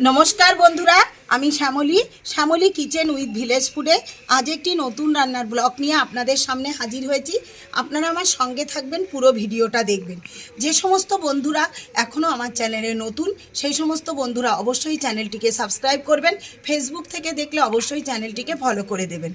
নমস্কার বন্ধুরা, আমি শ্যামলী কিচেন উইথ ভিলেজ ফুডে আজ একটি নতুন রান্নার ব্লগ নিয়ে আপনাদের সামনে হাজির হয়েছি। আপনারা আমার সঙ্গে থাকবেন, পুরো ভিডিওটা দেখবেন। যে সমস্ত বন্ধুরা এখনও আমার চ্যানেলে নতুন, সেই সমস্ত বন্ধুরা অবশ্যই চ্যানেলটিকে সাবস্ক্রাইব করবেন। ফেসবুক থেকে দেখলে অবশ্যই চ্যানেলটিকে ফলো করে দেবেন।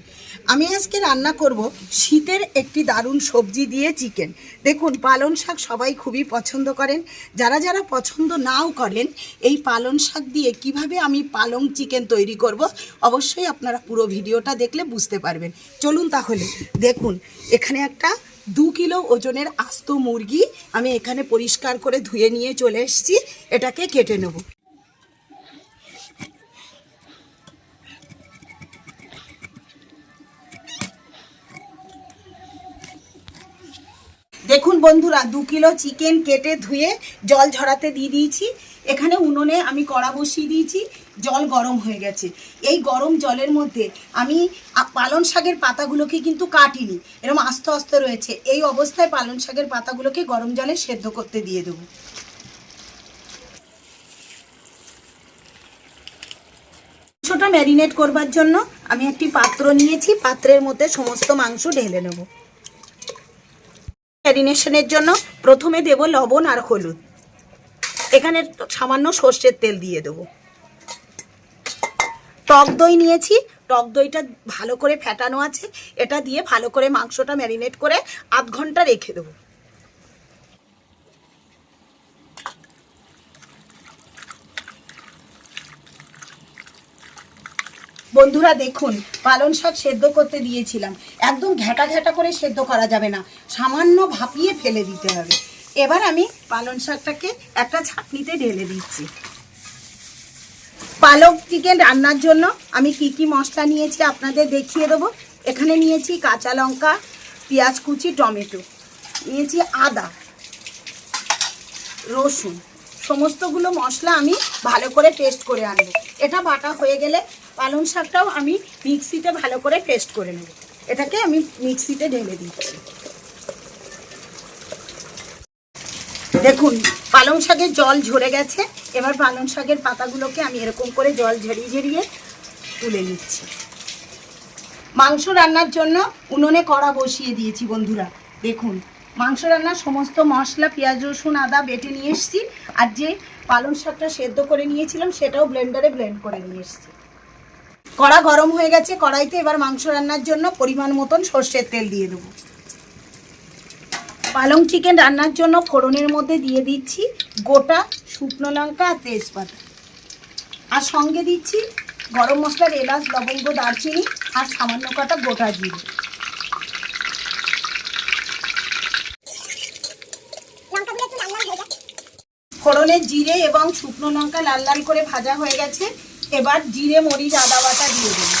আমি আজকে রান্না করব শীতের একটি দারুণ সবজি দিয়ে চিকেন। দেখুন, পালং শাক সবাই খুবই পছন্দ করেন। যারা যারা পছন্দ নাও করেন, এই পালং শাক দিয়ে কিভাবে আমি পালং চিকেন তৈরি করব অবশ্যই আপনারা পুরো ভিডিওটা দেখলে বুঝতে পারবেন। চলুন তাহলে দেখুন, এখানে একটা 2 কিলো ওজনের আস্ত মুরগি আমি এখানে পরিষ্কার করে ধুয়ে নিয়ে চলে এসেছি। এটাকে কেটে নেব। দেখুন বন্ধুরা, 2 কিলো চিকেন কেটে ধুয়ে জল ঝরাতে দিয়ে দিয়েছি। এখানে উনুনে আমি কড়া বসিয়ে দিয়েছি, জল গরম হয়ে গেছে। এই গরম জলের মধ্যে আমি পালং শাকের পাতাগুলোকে কিন্তু কাটিনি, এরকম আস্তে আস্তে রয়েছে। এই অবস্থায় পালং শাকের পাতাগুলোকে গরম জলে সেদ্ধ করতে দিয়ে দেবো। মাংসটা ম্যারিনেট করবার জন্য আমি একটি পাত্র নিয়েছি, পাত্রের মধ্যে সমস্ত মাংস ঢেলে নেব। ম্যারিনেশনের জন্য প্রথমে দেব লবণ আর হলুদ। এখানে সামান্য সর্ষের তেল দিয়ে দেবো। টক দই নিয়েছি, টক দইটা ভালো করে ফেটানো আছে, এটা দিয়ে ভালো করে মাংসটা ম্যারিনেট করে আধ ঘন্টা রেখে দেবো। বন্ধুরা দেখুন, পালং শাক সেদ্ধ করতে দিয়েছিলাম, একদম ঘ্যাটা ঘ্যাটা করে সেদ্ধ করা যাবে না, সামান্য ভাপিয়ে ফেলে দিতে হবে। এবার আমি পালং শাকটাকে একটা ছাঁকনিতে ঢেলে দিচ্ছি। পালক চিকেন রান্নার জন্য আমি কি কি মশলা নিয়েছি আপনাদের দেখিয়ে দেবো। এখানে নিয়েছি কাঁচা লঙ্কা, পেঁয়াজ কুচি, টমেটো, নিয়েছি আদা, রসুন। সমস্তগুলো মশলা আমি ভালো করে পেস্ট করে আনবো। এটা বাটা হয়ে গেলে পালং শাকটাও আমি মিক্সিতে ভালো করে পেস্ট করে নেব। এটাকে আমি মিক্সিতে ঢেলে দিচ্ছি। দেখুন, পালং শাকের জল ঝরে গেছে। এবার পালং শাকের পাতাগুলোকে আমি এরকম করে জল ঝরিয়ে ঝরিয়ে তুলে নিচ্ছি। মাংস রান্নার জন্য উনুনে কড়া বসিয়ে দিয়েছি বন্ধুরা। দেখুন, মাংস রান্নার সমস্ত মশলা পেঁয়াজ রসুন আদা বেটে নিয়ে এসেছি, আর যে পালং শাকটা সেদ্ধ করে নিয়েছিলাম সেটাও ব্লেন্ডারে ব্লেন্ড করে নিয়ে এসেছি। কড়া গরম হয়ে গেছে, কড়াইতে এবার মাংস রান্নার জন্য পরিমাণ মতন সর্ষের তেল দিয়ে দেবো। পালং চিকেন রান্নার জন্য ফোড়নের মধ্যে দিয়ে দিচ্ছি গোটা শুকনো লঙ্কা আর তেজপাতা, আর সঙ্গে দিচ্ছি গরম মশলার এলাচ লবঙ্গ দারচিনি আর সামান্য কাটা গোটা জিরে। ফোড়নের জিরে এবং শুকনো লঙ্কা লাল লাল করে ভাজা হয়ে গেছে। এবার জিরে মরিচ আদা বাটা দিয়ে দেবো,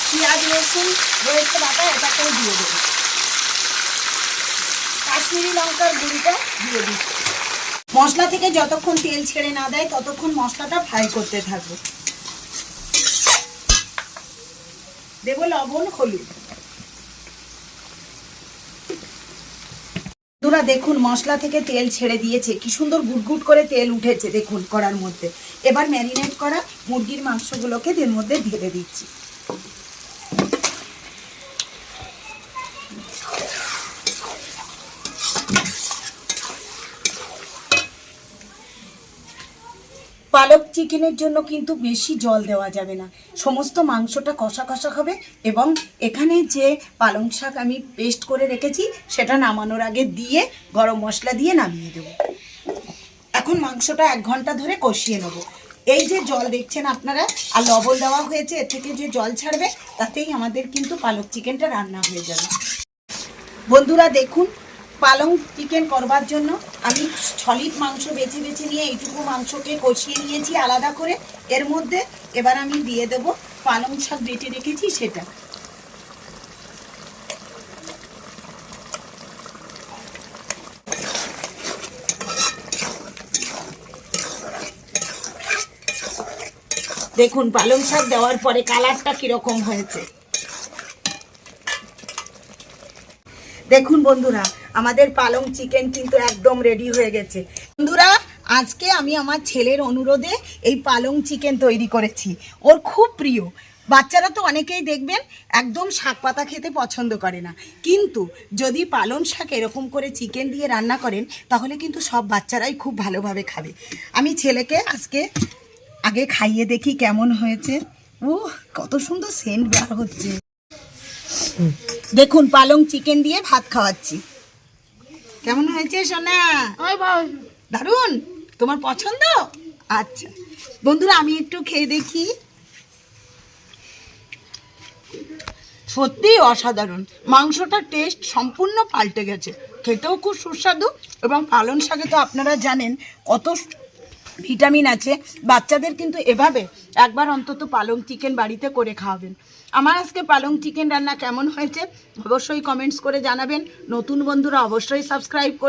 পেঁয়াজ রসুন রয়েছে বাটা, এটাকেও দিয়ে দেবো, কাশ্মীরি লঙ্কার গুঁড়িটা দিয়ে দিচ্ছি। মশলা থেকে যতক্ষণ তেল ছেড়ে না দেয় ততক্ষণ মশলাটা ফ্রাই করতে থাকবো। দেবো লবণ হলুদ। বন্ধুরা দেখুন, মশলা থেকে তেল ছেড়ে দিয়েছে, কি সুন্দর গুটগুট করে তেল উঠেছে দেখুন কড়ার মধ্যে। এবার ম্যারিনেট করা মুরগির মাংসগুলোকে এর মধ্যে ঢেলে দিচ্ছি। পালক চিকেনের জন্য কিন্তু বেশি জল দেওয়া যাবে না, সমস্ত মাংসটা কষা কষা হবে। এবং এখানে যে পালং শাক আমি পেস্ট করে রেখেছি সেটা নামানোর আগে দিয়ে গরম মশলা দিয়ে নামিয়ে দেবো। এখন মাংসটা 1 ঘন্টা ধরে কষিয়ে নেবো। এই যে জল দেখছেন আপনারা, আর লবণ দেওয়া হয়েছে, এর থেকে যে জল ছাড়বে তাতেই আমাদের কিন্তু পালক চিকেনটা রান্না হয়ে যাবে। বন্ধুরা দেখুন, পালং চিকেন করবার জন্য আমি 6 লিট মাংস বেছে বেছে নিয়ে এইটুকু মাংসকে কষিয়ে নিয়েছি আলাদা করে। এর মধ্যে এবার আমি দিয়ে দেব পালং শাক বেটে রেখেছি সেটা। দেখুন পালং শাক দেওয়ার পরে কালারটা কিরকম হয়েছে। দেখুন বন্ধুরা, আমাদের পালং চিকেন কিন্তু একদম রেডি হয়ে গেছে। বন্ধুরা, আজকে আমি আমার ছেলের অনুরোধে এই পালং চিকেন তৈরি করেছি। ওর খুব প্রিয়। বাচ্চারা তো অনেকেই দেখবেন একদম শাক পাতা খেতে পছন্দ করে না, কিন্তু যদি পালং শাক এরকম করে চিকেন দিয়ে রান্না করেন তাহলে কিন্তু সব বাচ্চারাই খুব ভালোভাবে খাবে। আমি ছেলেকে আজকে আগে খাইয়ে দেখি কেমন হয়েছে। ও কত সুন্দর সেন্ট বের হচ্ছে। দেখুন পালং চিকেন দিয়ে ভাত খাওয়াচ্ছি। কেমন হয়েছে সোনা? দারুণ, তোমার পছন্দ? আচ্ছা বন্ধুরা, আমি একটু খেয়ে দেখি। সত্যি অসাধারণ, মাংসটার টেস্ট সম্পূর্ণ পাল্টে গেছে, খেতেও খুব সুস্বাদু। এবং পালং শাকে তো আপনারা জানেন কত ভিটামিন আছে। বাচ্চাদের কিন্তু এভাবে একবার অন্তত পালং চিকেন বাড়িতে করে খাওয়াবেন। আমার আজকে পালং চিকেন রান্না কেমন হয়েছে অবশ্যই কমেন্টস করে জানাবেন। নতুন বন্ধুরা অবশ্যই সাবস্ক্রাইব করবেন।